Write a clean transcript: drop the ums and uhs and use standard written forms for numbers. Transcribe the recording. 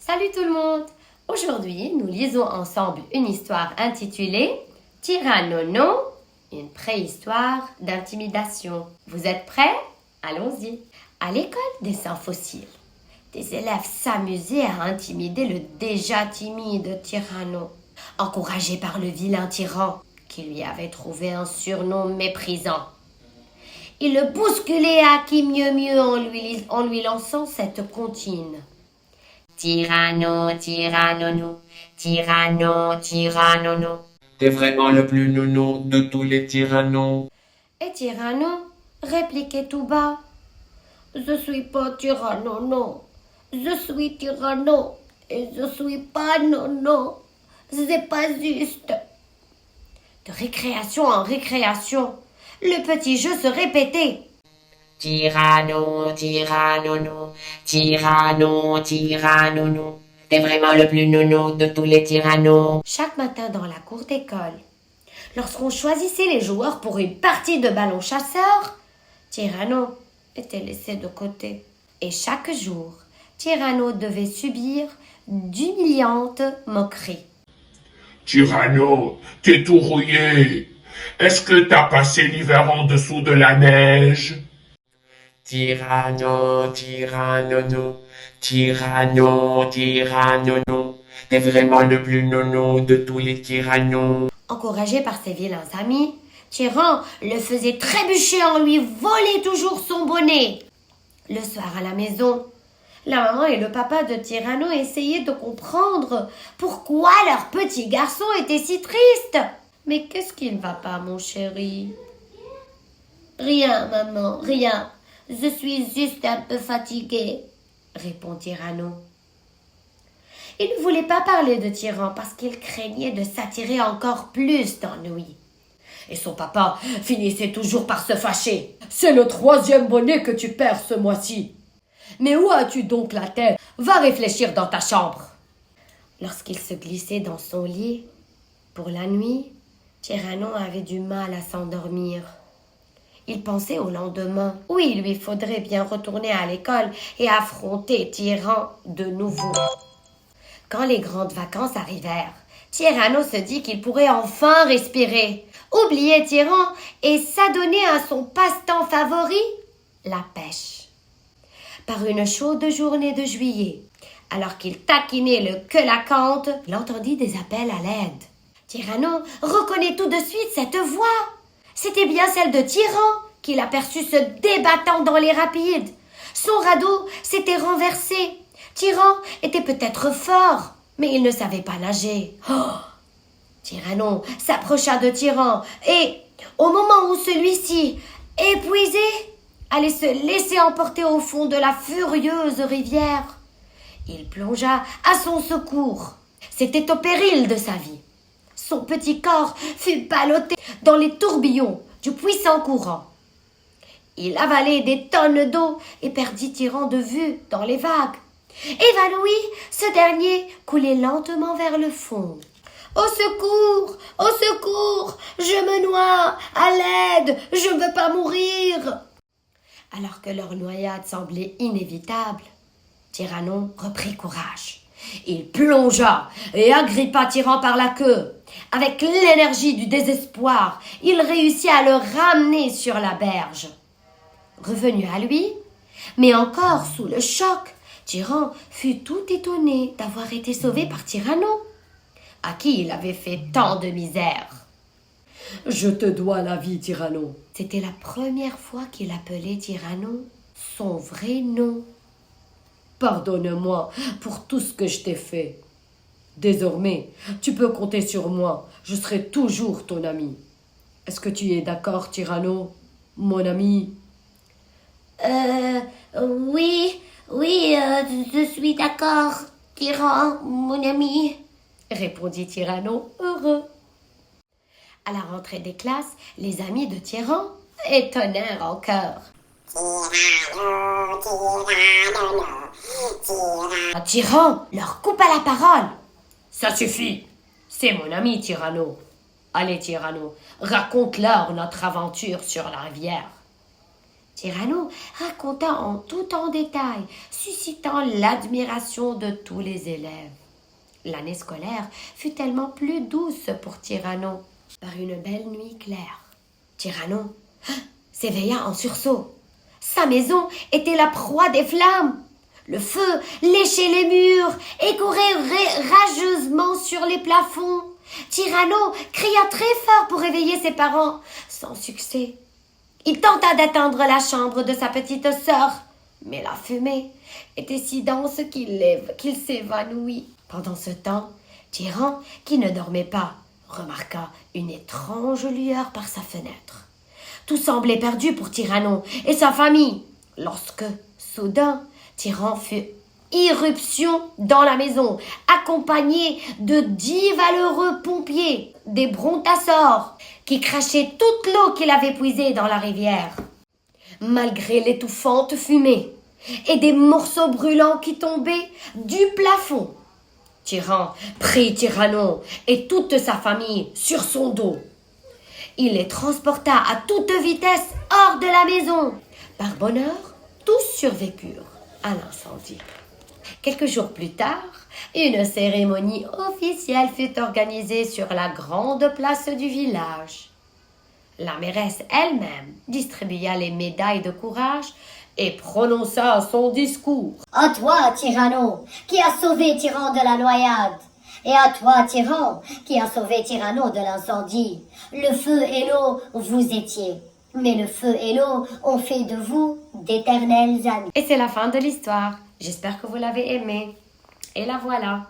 Salut tout le monde! Aujourd'hui, nous lisons ensemble une histoire intitulée Tyrannono, une préhistoire d'intimidation. Vous êtes prêts? Allons-y! À l'école des saints fossiles, des élèves s'amusaient à intimider le déjà timide Tyranno, encouragé par le vilain tyran qui lui avait trouvé un surnom méprisant. Il le bousculait à qui mieux en lui lançant cette comptine. Tyranno, Tyrannono, Tyranno, Tyrannono. T'es vraiment le plus nounou de tous les tyrannos. Et Tyranno répliquait tout bas. Je suis pas Tyranno, non. Je suis Tyranno et je suis pas nono. C'est pas juste. De récréation en récréation, le petit jeu se répétait. Tyranno, Tyrannono, Tyranno, Tyrannono. T'es vraiment le plus nounou de tous les tyrannos. Chaque matin dans la cour d'école, lorsqu'on choisissait les joueurs pour une partie de ballon chasseur, Tyranno était laissé de côté. Et chaque jour, Tyranno devait subir d'humiliantes moqueries. Tyranno, t'es tout rouillé. Est-ce que t'as passé l'hiver en dessous de la neige? Tyranno, Tyrannono, Tyranno, Tyrannono. T'es vraiment le plus nounou de tous les tyrannos. Encouragé par ses vilains amis, Tyran le faisait trébucher en lui volant toujours son bonnet. Le soir à la maison, la maman et le papa de Tyranno essayaient de comprendre pourquoi leur petit garçon était si triste. Mais qu'est-ce qui ne va pas, mon chéri? Rien, maman, rien. Je suis juste un peu fatigué, répond Tyranno. Il ne voulait pas parler de Tyran parce qu'il craignait de s'attirer encore plus d'ennuis. Et son papa finissait toujours par se fâcher. C'est le 3e bonnet que tu perds ce mois-ci. Mais où as-tu donc la tête? Va réfléchir dans ta chambre. Lorsqu'il se glissait dans son lit, pour la nuit, Tyranno avait du mal à s'endormir. Il pensait au lendemain, où il lui faudrait bien retourner à l'école et affronter Tyran de nouveau. Quand les grandes vacances arrivèrent, Tyranno se dit qu'il pourrait enfin respirer, oublier Tyran et s'adonner à son passe-temps favori, la pêche. Par une chaude journée de juillet, alors qu'il taquinait le queue-la-cante, il entendit des appels à l'aide. Tyranno reconnaît tout de suite cette voix. C'était bien celle de Tyran qu'il aperçut se débattant dans les rapides. Son radeau s'était renversé. Tyran était peut-être fort, mais il ne savait pas nager. Oh! Tyranno s'approcha de Tyran et, au moment où celui-ci, épuisé, allait se laisser emporter au fond de la furieuse rivière, il plongea à son secours. C'était au péril de sa vie. Son petit corps fut ballotté dans les tourbillons du puissant courant. Il avalait des tonnes d'eau et perdit Tyran de vue dans les vagues. Évanoui, ce dernier coulait lentement vers le fond. « Au secours! Au secours! Je me noie! À l'aide! Je ne veux pas mourir !» Alors que leur noyade semblait inévitable, Tyranno reprit courage. Il plongea et agrippa Tyran par la queue. Avec l'énergie du désespoir, il réussit à le ramener sur la berge. Revenu à lui, mais encore sous le choc, Tyran fut tout étonné d'avoir été sauvé par Tyranno, à qui il avait fait tant de misère. « Je te dois la vie, Tyranno. » C'était la première fois qu'il appelait Tyranno son vrai nom. « Pardonne-moi pour tout ce que je t'ai fait. Désormais, tu peux compter sur moi. Je serai toujours ton ami. Est-ce que tu es d'accord, Tyranno, mon ami? » Oui, je suis d'accord, Tyran, mon ami, répondit Tyranno heureux. À la rentrée des classes, les amis de Tyran étonnèrent en chœur. Tyran leur coupa la parole. Ça suffit, c'est mon ami Tyranno. Allez Tyranno, raconte-leur notre aventure sur la rivière. Tyranno raconta tout en détail, suscitant l'admiration de tous les élèves. L'année scolaire fut tellement plus douce pour Tyranno par une belle nuit claire. Tyranno s'éveilla en sursaut. Sa maison était la proie des flammes. Le feu léchait les murs et courait rageusement sur les plafonds. Tyranno cria très fort pour réveiller ses parents, sans succès. Il tenta d'atteindre la chambre de sa petite sœur, mais la fumée était si dense qu'il s'évanouit. Pendant ce temps, Tyran, qui ne dormait pas, remarqua une étrange lueur par sa fenêtre. Tout semblait perdu pour Tyranno et sa famille, lorsque, soudain, Tyran fit irruption dans la maison, accompagné de 10 valeureux pompiers, des brontasaures, qui crachaient toute l'eau qu'il avait puisée dans la rivière. Malgré l'étouffante fumée et des morceaux brûlants qui tombaient du plafond, Tyran prit Tyranno et toute sa famille sur son dos. Il les transporta à toute vitesse hors de la maison. Par bonheur, tous survécurent à l'incendie. Quelques jours plus tard, une cérémonie officielle fut organisée sur la grande place du village. La mairesse elle-même distribua les médailles de courage et prononça son discours. À toi, Tyranno, qui a sauvé Tyran de la noyade. Et à toi, Tyran, qui a sauvé Tyranno de l'incendie. Le feu et l'eau, vous étiez. Mais le feu et l'eau ont fait de vous d'éternels amis. Et c'est la fin de l'histoire. J'espère que vous l'avez aimée. Et la voilà.